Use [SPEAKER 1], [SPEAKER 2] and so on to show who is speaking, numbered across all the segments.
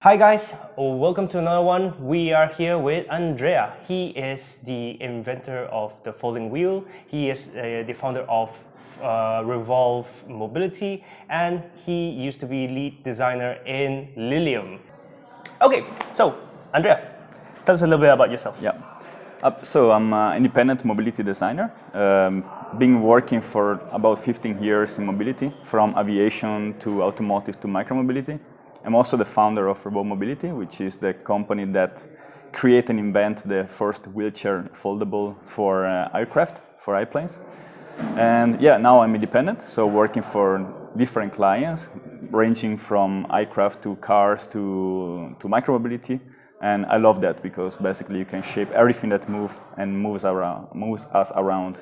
[SPEAKER 1] Hi guys, welcome to another one. We are here with Andrea. He is the inventor of the folding wheel. He is the founder of Revolve Mobility, and he used to be lead designer in Lilium. Okay, so Andrea, tell us a little bit about yourself.
[SPEAKER 2] Yeah. So I'm an independent mobility designer. Been working for about 15 years in mobility, from aviation to automotive to micromobility. I'm also the founder of Revolve Mobility, which is the company that create and invent the first wheelchair foldable for aircraft, for airplanes. And yeah, now I'm independent, so working for different clients, ranging from aircraft to cars to micromobility. And I love that because basically you can shape everything that moves us around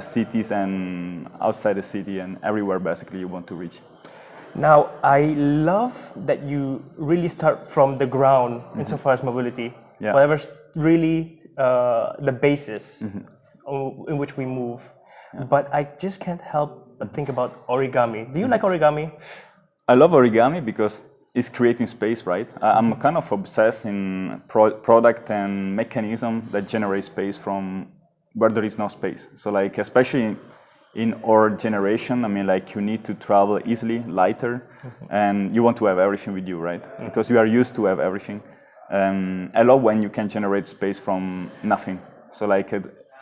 [SPEAKER 2] cities and outside the city and everywhere basically you want to reach.
[SPEAKER 1] Now, I love that you really start from the ground insofar as mobility.
[SPEAKER 2] Yeah.
[SPEAKER 1] Whatever's really the basis in which we move. Yeah. But I just can't help but think about origami. Do you like origami?
[SPEAKER 2] I love origami because it's creating space, right? I'm kind of obsessed in product and mechanism that generate space from where there is no space. So like, especially in our generation, I mean, like you need to travel easily, lighter, and you want to have everything with you, right? Because you are used to have everything. I love when you can generate space from nothing. So like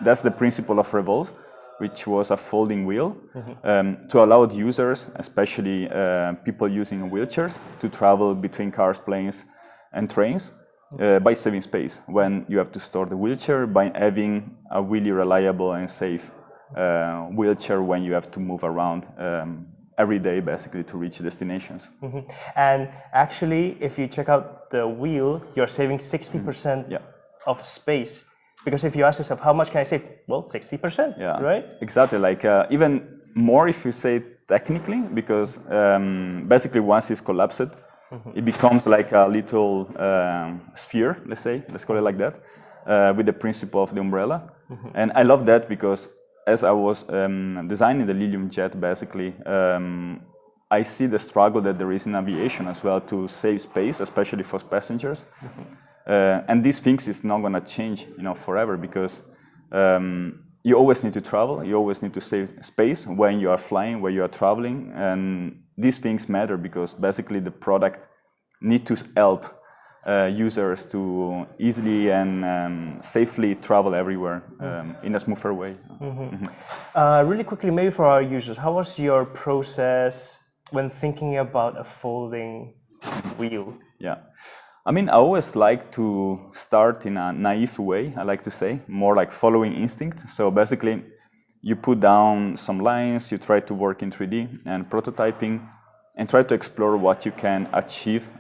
[SPEAKER 2] that's the principle of Revolve, which was a folding wheel to allow the users, especially people using wheelchairs, to travel between cars, planes, and trains by saving space when you have to store the wheelchair, by having a really reliable and safe wheelchair when you have to move around every day basically to reach destinations.
[SPEAKER 1] And actually, if you check out the wheel, you're saving 60% of space. Because if you ask yourself, how much can I save? Well, 60%, right?
[SPEAKER 2] Exactly, like even more if you say technically, because basically once it's collapsed, it becomes like a little sphere, let's call it like that, with the principle of the umbrella. And I love that because as I was designing the Lilium jet, basically, I see the struggle that there is in aviation as well to save space, especially for passengers. And these things is not going to change, forever because you always need to travel. You always need to save space when you are flying, when you are traveling, and these things matter because basically the product need to help users to easily and safely travel everywhere in a smoother way.
[SPEAKER 1] Really quickly, maybe for our users, how was your process when thinking about a folding wheel?
[SPEAKER 2] Yeah, I mean, I always like to start in a naive way, I like to say, more like following instinct. So basically, you put down some lines, you try to work in 3D and prototyping, and try to explore what you can achieve.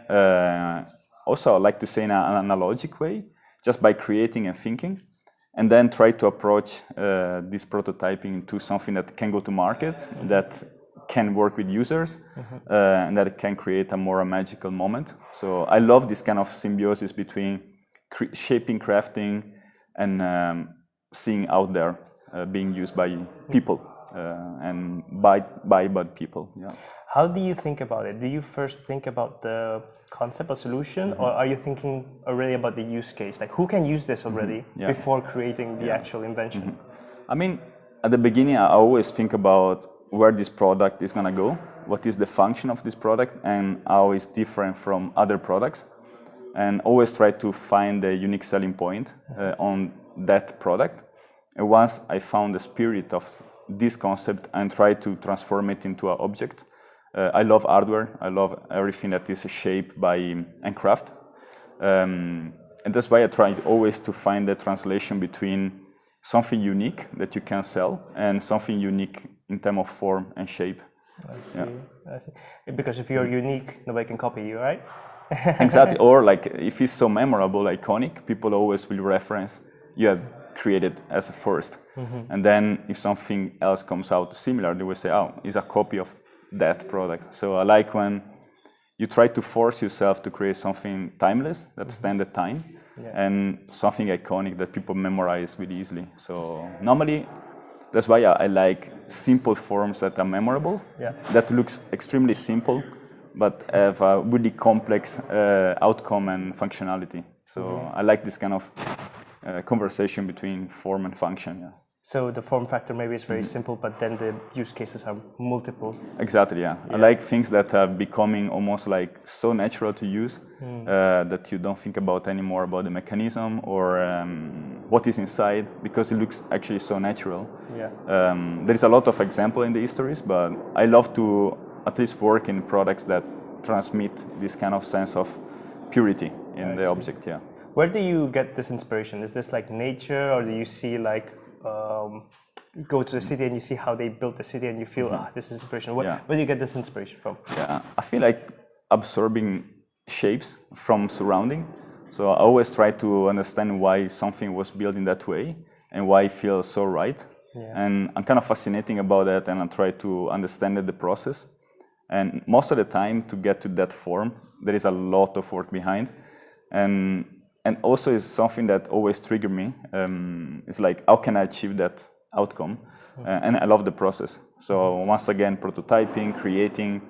[SPEAKER 2] Also, I like to say in an analogic way, just by creating and thinking, and then try to approach this prototyping to something that can go to market, that can work with users, and that can create a more magical moment. So I love this kind of symbiosis between shaping, crafting, and seeing out there being used by people and by people. Yeah.
[SPEAKER 1] How do you think about it? Do you first think about the concept or solution, or are you thinking already about the use case? Like, who can use this already before creating the actual invention?
[SPEAKER 2] I mean, at the beginning, I always think about where this product is going to go, what is the function of this product, and how it's different from other products, and always try to find the unique selling point on that product. And once I found the spirit of this concept and try to transform it into an object, I love hardware. I love everything that is shaped by and craft, and that's why I try always to find the translation between something unique that you can sell and something unique in terms of form and shape.
[SPEAKER 1] I see. I see. Because if you're unique, nobody can copy you, right?
[SPEAKER 2] Exactly. Or like if it's so memorable, iconic, people always will reference you have created as a first. And then if something else comes out similar, they will say, oh, it's a copy of that product. So I like when you try to force yourself to create something timeless that stands the time and something iconic that people memorize really easily. So normally that's why I like simple forms that are memorable, that looks extremely simple, but have a really complex outcome and functionality. So I like this kind of conversation between form and function. Yeah.
[SPEAKER 1] So the form factor maybe is very simple, but then the use cases are multiple.
[SPEAKER 2] Exactly, yeah. I like things that are becoming almost like so natural to use that you don't think about anymore about the mechanism or what is inside, because it looks actually so natural.
[SPEAKER 1] Yeah.
[SPEAKER 2] There is a lot of example in the histories, but I love to at least work in products that transmit this kind of sense of purity in the object. Yeah.
[SPEAKER 1] Where do you get this inspiration? Is this like nature, or do you see like go to the city and you see how they built the city and you feel this is inspiration? Where do you get this inspiration from?
[SPEAKER 2] Yeah, I feel like absorbing shapes from surrounding. So I always try to understand why something was built in that way and why it feels so right. Yeah. And I'm kind of fascinating about that, and I try to understand the process. And most of the time, to get to that form, there is a lot of work behind. And also is something that always triggers me. It's like, how can I achieve that outcome? And I love the process. So once again, prototyping, creating,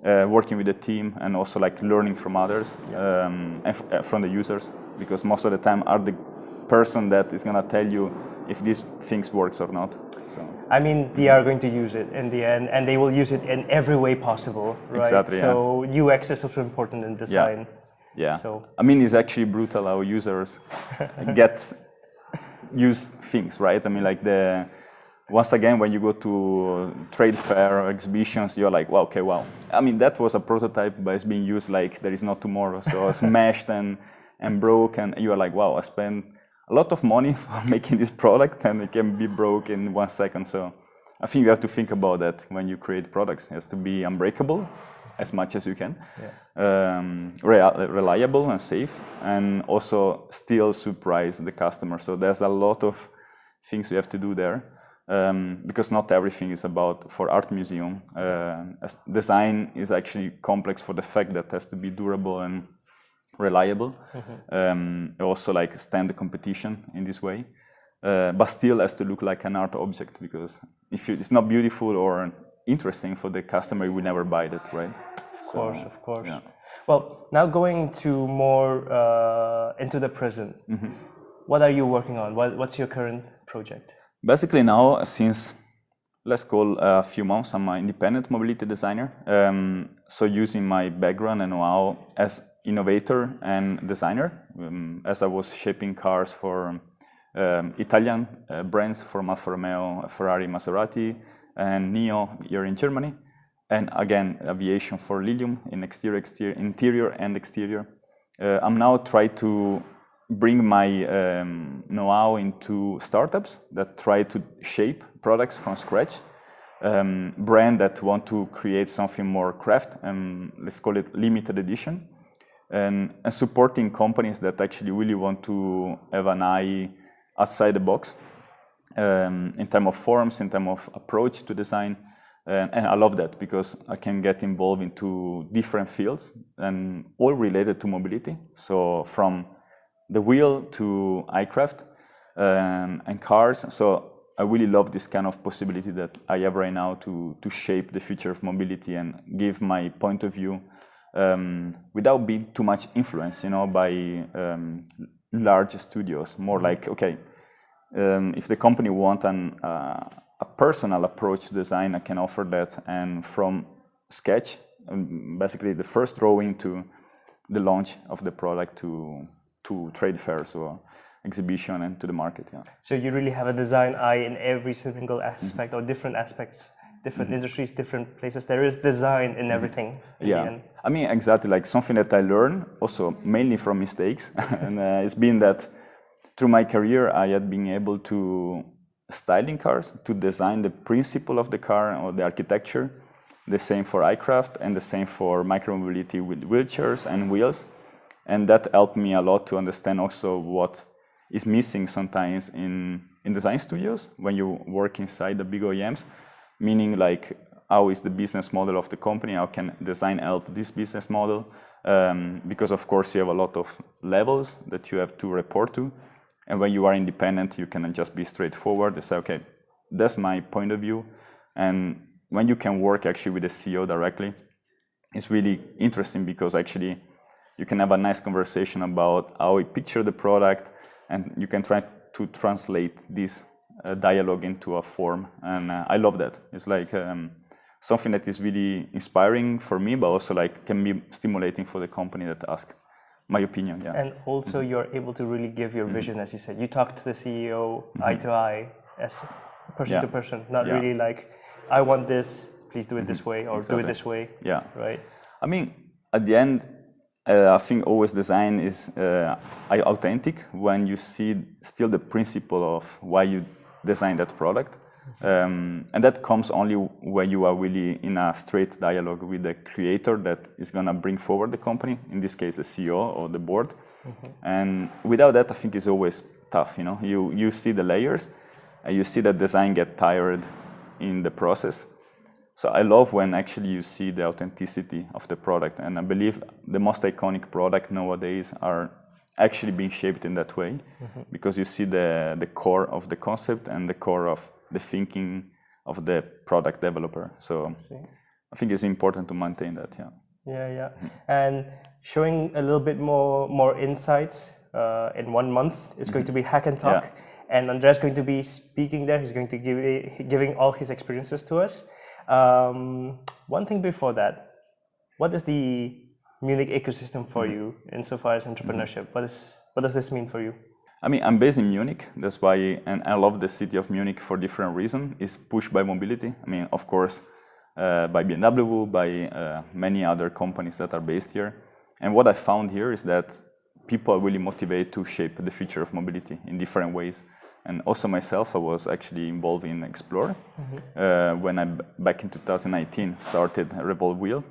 [SPEAKER 2] working with the team, and also like learning from others and from the users, because most of the time are the person that is gonna tell you if these things works or not. So
[SPEAKER 1] I mean, they are going to use it in the end, and they will use it in every way possible, right?
[SPEAKER 2] Exactly.
[SPEAKER 1] So UX is also important in design.
[SPEAKER 2] Yeah. Yeah,
[SPEAKER 1] so
[SPEAKER 2] I mean, it's actually brutal how users use things, right? I mean, like once again, when you go to trade fair or exhibitions, you're like, wow, okay, wow. I mean, that was a prototype, but it's being used like there is no tomorrow. So smashed and broke, and you are like, wow, I spent a lot of money for making this product, and it can be broke in 1 second. So I think you have to think about that when you create products. It has to be unbreakable as much as you can, reliable and safe, and also still surprise the customer. So there's a lot of things you have to do there, because not everything is about, for art museum, design is actually complex for the fact that it has to be durable and reliable, also like stand the competition in this way, but still has to look like an art object, because if it's not beautiful or interesting for the customer, you will never buy that, right?
[SPEAKER 1] Of course. Yeah. Well, now going to more into the present. What are you working on? What's your current project?
[SPEAKER 2] Basically now, since let's call a few months, I'm an independent mobility designer. So using my background and know-how as innovator and designer, as I was shaping cars for Italian brands, from Alfa Romeo, Ferrari, Maserati, and Neo here in Germany, and again aviation for Lilium in interior and exterior. I'm now trying to bring my know-how into startups that try to shape products from scratch, brand that want to create something more craft, and let's call it limited edition, and supporting companies that actually really want to have an eye outside the box, in terms of forms, in terms of approach to design. And I love that, because I can get involved into different fields and all related to mobility. So from the wheel to aircraft and cars. So I really love this kind of possibility that I have right now to shape the future of mobility and give my point of view without being too much influenced, by large studios. More like, okay, if the company want a personal approach to design, I can offer that, and from sketch, basically the first drawing to the launch of the product to trade fairs or exhibition and to the market. Yeah.
[SPEAKER 1] So you really have a design eye in every single aspect, or different aspects, different industries, different places. There is design in everything. In the end.
[SPEAKER 2] I mean, exactly, like something that I learned also mainly from mistakes, and it's been that through my career I had been able to styling cars, to design the principle of the car or the architecture, the same for aircraft and the same for micromobility with wheelchairs and wheels. And that helped me a lot to understand also what is missing sometimes in design studios when you work inside the big OEMs, meaning like how is the business model of the company, how can design help this business model, because of course you have a lot of levels that you have to report to. And when you are independent, you can just be straightforward and say, okay, that's my point of view. And when you can work actually with the CEO directly, is really interesting because actually you can have a nice conversation about how we picture the product, and you can try to translate this dialogue into a form. And I love that. It's like something that is really inspiring for me, but also like can be stimulating for the company that ask my opinion. Yeah.
[SPEAKER 1] And also you're able to really give your vision, as you said. You talk to the CEO eye to eye, as person to person, not really like, I want this, please do it this way, or do it this way.
[SPEAKER 2] Yeah.
[SPEAKER 1] Right.
[SPEAKER 2] I mean, at the end, I think always design is authentic when you see still the principle of why you design that product. And that comes only when you are really in a straight dialogue with the creator that is going to bring forward the company, in this case the CEO or the board. And without that, I think it's always tough. You know, you see the layers, and you see that design get tired in the process. So I love when actually you see the authenticity of the product, and I believe the most iconic product nowadays are actually being shaped in that way, because you see the core of the concept and the core of the thinking of the product developer. So I think it's important to maintain that.
[SPEAKER 1] Yeah. And showing a little bit more insights in 1 month is going to be Hack and Talk, and Andrea's going to be speaking there. He's going to giving all his experiences to us. One thing before that, what is the Munich ecosystem for you insofar as entrepreneurship? What does this mean for you?
[SPEAKER 2] I mean, I'm based in Munich, that's why, and I love the city of Munich for different reasons. It's pushed by mobility. I mean, of course, by BMW, by many other companies that are based here. And what I found here is that people are really motivated to shape the future of mobility in different ways. And also myself, I was actually involved in Explore when I, back in 2019, started Revolve Wheel.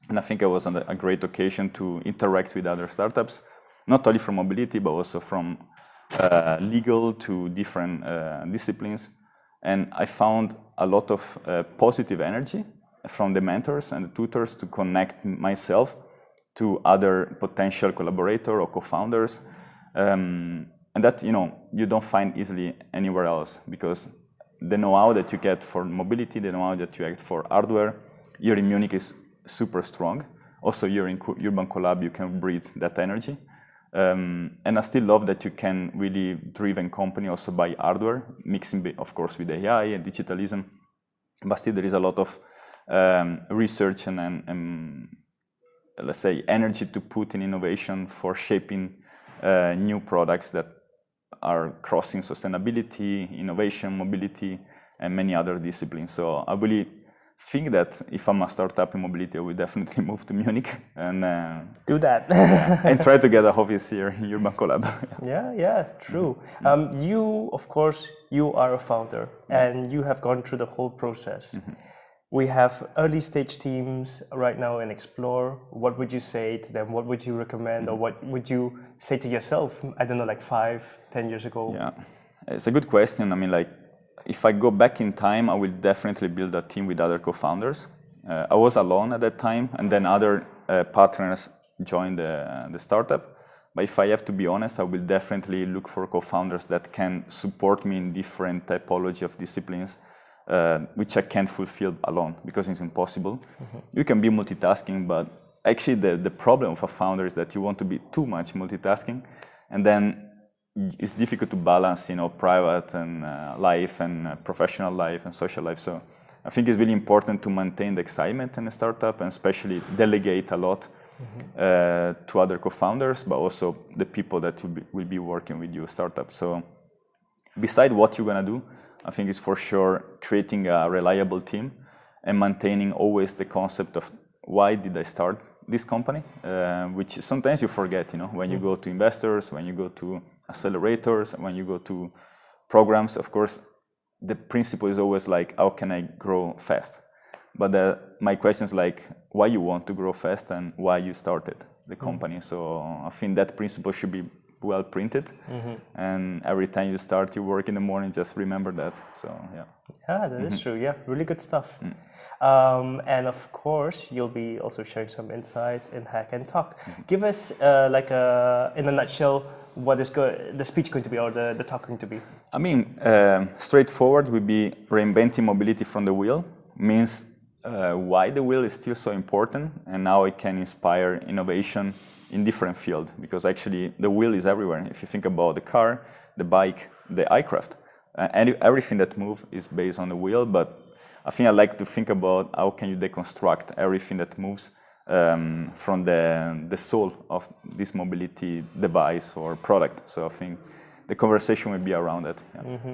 [SPEAKER 2] And I think it was a great occasion to interact with other startups, not only from mobility, but also from legal to different disciplines. And I found a lot of positive energy from the mentors and the tutors to connect myself to other potential collaborators or co-founders. And that, you know, you don't find easily anywhere else, because the know-how that you get for mobility, the know-how that you get for hardware, here in Munich is super strong. Also here in Urban Collab, you can breathe that energy. And I still love that you can really driven company also by hardware, mixing, of course, with AI and digitalism. But still there is a lot of research and let's say, energy to put in innovation for shaping new products that are crossing sustainability, innovation, mobility, and many other disciplines. So I really think that if I'm a startup in mobility, I will definitely move to Munich and
[SPEAKER 1] do that
[SPEAKER 2] and try to get a office here in Urban Collab.
[SPEAKER 1] Yeah, true. You, of course, you are a founder, and you have gone through the whole process. We have early stage teams right now in Explore. What would you say to them? What would you recommend, or what would you say to yourself, I don't know, like 5-10 years ago?
[SPEAKER 2] Yeah, it's a good question. I mean, like, if I go back in time, I will definitely build a team with other co-founders. I was alone at that time, and then other partners joined the startup. But if I have to be honest, I will definitely look for co-founders that can support me in different typology of disciplines, which I can't fulfill alone, because it's impossible. You can be multitasking, but actually the problem of a founder is that you want to be too much multitasking, and then it's difficult to balance, you know, private and life and professional life and social life. So I think it's really important to maintain the excitement in a startup, and especially delegate a lot to other co-founders, but also the people that will be working with your startup. So beside what you're gonna do, I think it's for sure creating a reliable team and maintaining always the concept of why did I start this company, which sometimes you forget, you know, when you go to investors, when you go to accelerators, when you go to programs. Of course, the principle is always like, how can I grow fast? But my question is like, why you want to grow fast and why you started the company. So I think that principle should be well printed, and every time you start your work in the morning, just remember that. So
[SPEAKER 1] that is true. Yeah, really good stuff. And of course, you'll be also sharing some insights in Hack and Talk. Give us like in a nutshell, what is the speech going to be, or the talk going to be? I
[SPEAKER 2] mean, straightforward would be reinventing mobility from the wheel. Means why the wheel is still so important and how it can inspire innovation in different fields, because actually the wheel is everywhere. If you think about the car, the bike, the aircraft, and everything that moves is based on the wheel. But I think I like to think about how can you deconstruct everything that moves from the soul of this mobility device or product. So I think the conversation will be around it,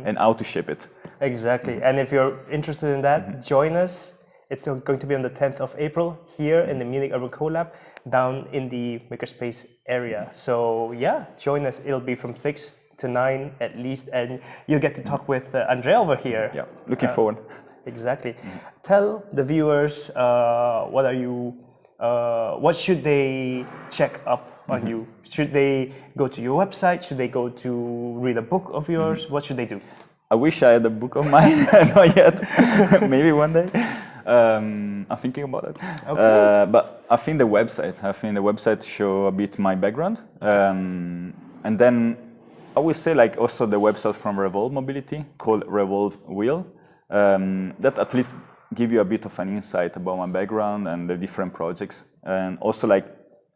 [SPEAKER 2] and how to shape it.
[SPEAKER 1] Exactly. And if you're interested in that, join us. It's going to be on the 10th of April here in the Munich Urban Collab down in the Makerspace area. So yeah, join us. It'll be from 6 to 9 at least, and you'll get to talk with Andrea over here.
[SPEAKER 2] Yeah, looking forward.
[SPEAKER 1] Exactly. Tell the viewers what should they check up on you? Should they go to your website? Should they go to read a book of yours? What should they do?
[SPEAKER 2] I wish I had a book of mine. Not yet. Maybe one day. I'm thinking about it.
[SPEAKER 1] Okay.
[SPEAKER 2] But I think the website show a bit my background. And then I will say like also the website from Revolve Mobility called Revolve Wheel. That at least give you a bit of an insight about my background and the different projects. And also like,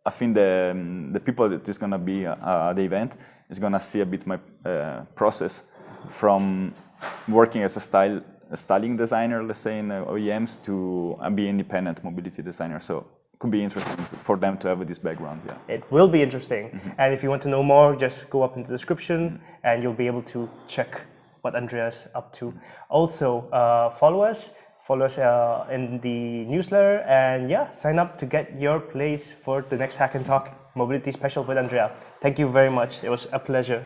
[SPEAKER 2] I think the people that is gonna be at the event is gonna see a bit my process from working as a styling designer, let's say in OEMs, to be independent mobility designer. So it could be interesting for them to have this background. Yeah,
[SPEAKER 1] it will be interesting. And if you want to know more, just go up in the description and you'll be able to check what Andrea's up to. Also, follow us in the newsletter, and yeah, sign up to get your place for the next Hack and Talk Mobility Special with Andrea. Thank you very much. It was a pleasure.